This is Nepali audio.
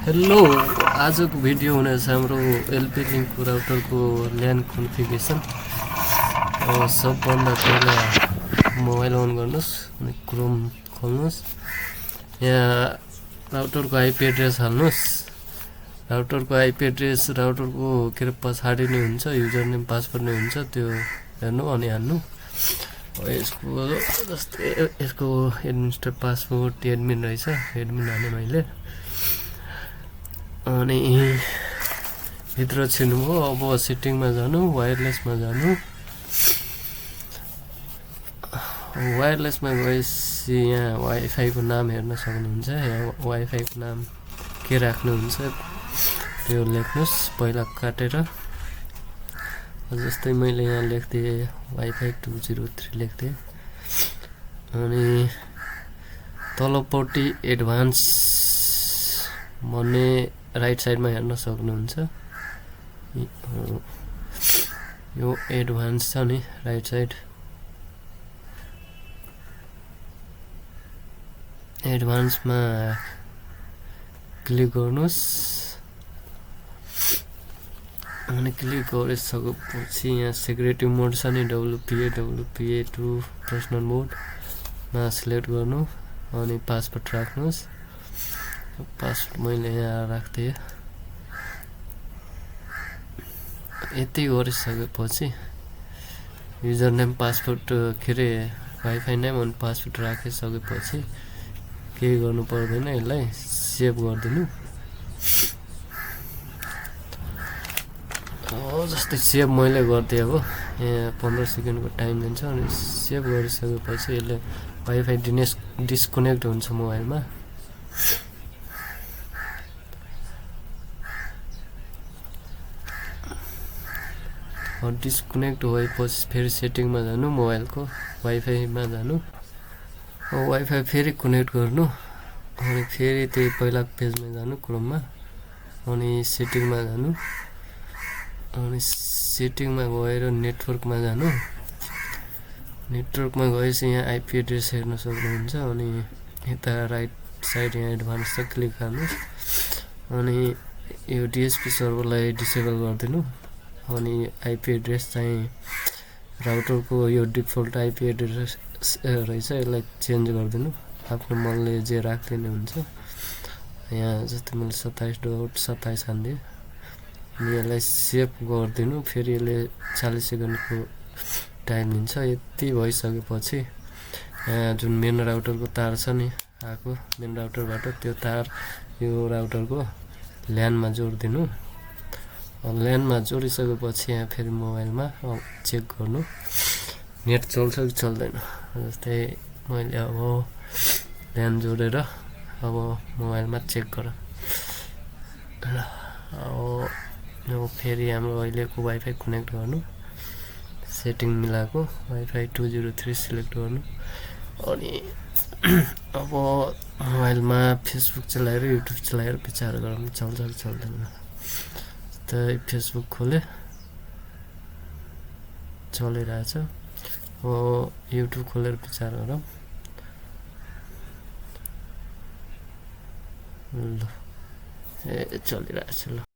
हेलो आजको भिडियो हुनेछ हाम्रो एलपी लिङ्कको राउटरको ल्यान कन्फिगरेसन। सबभन्दा पहिला मोबाइल अन गर्नुहोस् अनि क्रोम खोल्नुहोस्। यहाँ राउटरको आइपी एड्रेस हाल्नुहोस्। राउटरको आइपी एड्रेस राउटरको के पछाडि नै हुन्छ, युजर नेम पासवर्ड नै हुन्छ, त्यो हेर्नु अनि हाल्नु। यसको जस्तै यसको एडमिनिस्टर पासवर्ड एडमिन रहेछ, एडमिन हालेँ मैले। अनि भित्र छिर्नुभयो। अब सेटिङमा जानु, वायरलेसमा जानु। वायरलेसमा गएपछि यहाँ वाइफाईको नाम हेर्न सक्नुहुन्छ। यहाँ वाइफाईको नाम के राख्नुहुन्छ त्यो लेख्नुहोस् पहिला काटेर। जस्तै मैले यहाँ लेख्थेँ वाइफाई 203 लेख्थेँ। अनि तलपट्टि एडभान्स भन्ने राइट साइडमा हेर्न सक्नुहुन्छ। यो एडभान्स छ नि राइट साइड, एडभान्समा क्लिक गर्नुहोस्। अनि क्लिक गरिसकेपछि यहाँ सेक्युरिटी मोड छ नि, WPA2 पर्सनल मोडमा सिलेक्ट गर्नु अनि पासवर्ड राख्नुहोस्। पासवर्ड मैले यहाँ राख्थेँ। यति गरिसकेपछि युजर नेम पासवर्ड के अरे वाइफाई नेम अनि पासवर्ड राखिसकेपछि केही गर्नु पर्दैन, यसलाई सेभ गरिदिनु। जस्तै सेभ मैले गर्थेँ। अब यहाँ 15 सेकेन्डको टाइम लिन्छ। अनि सेभ गरिसकेपछि यसले वाइफाई डिस्कनेक्ट हुन्छ मोबाइलमा। डिस्कनेक्ट भएपछि फेरि सेटिङमा जानु, मोबाइलको वाइफाईमा जानु। वाइफाई फेरि कनेक्ट गर्नु अनि फेरि त्यही पहिलाको पेजमा जानु क्रोममा। अनि सेटिङमा जानु अनि सेटिङमा गएर नेटवर्कमा जानु। नेटवर्कमा गएपछि यहाँ आइपी एड्रेस हेर्न सक्नुहुन्छ। अनि यता राइट साइड यहाँ एडभान्स छ, क्लिक गर्नुहोस्। अनि यो डिएसपी सर्भरलाई डिसेबल गरिदिनु। अनि आइपी एड्रेस चाहिँ राउटरको यो डिफल्ट आइपी एड्रेस रहेछ, यसलाई चेन्ज गरिदिनु। आफ्नो मनले जे राखिदिनु हुन्छ। यहाँ जस्तै मैले 27.27 हान्दिएँ। अनि यसलाई सेभ गरिदिनु। फेरि यसले 40 सेकेन्डको टाइम लिन्छ। यति भइसकेपछि यहाँ जुन मेन राउटरको तार छ नि आएको मेन राउटरबाट, त्यो तार यो राउटरको ल्यानमा जोडिदिनु। ल्यानमा जोडिसकेपछि यहाँ फेरि मोबाइलमा चेक गर्नु नेट चल्छ कि चल्दैन। जस्तै मैले अब ल्यान जोडेर अब मोबाइलमा चेक गरौँ। अब फेरि हाम्रो अहिलेको वाइफाई कनेक्ट गर्नु, सेटिङ मिलाएको वाइफाई 203 सिलेक्ट गर्नु। अनि अब मोबाइलमा फेसबुक चलाएर युट्युब चलाएर विचार गरौँ चल्छ कि चल्दैन। जस्तै फेसबुक खोले चलिरहेछ। अब युट्युब खोलेर विचार गरौँ। ल चलिरहेछ। ल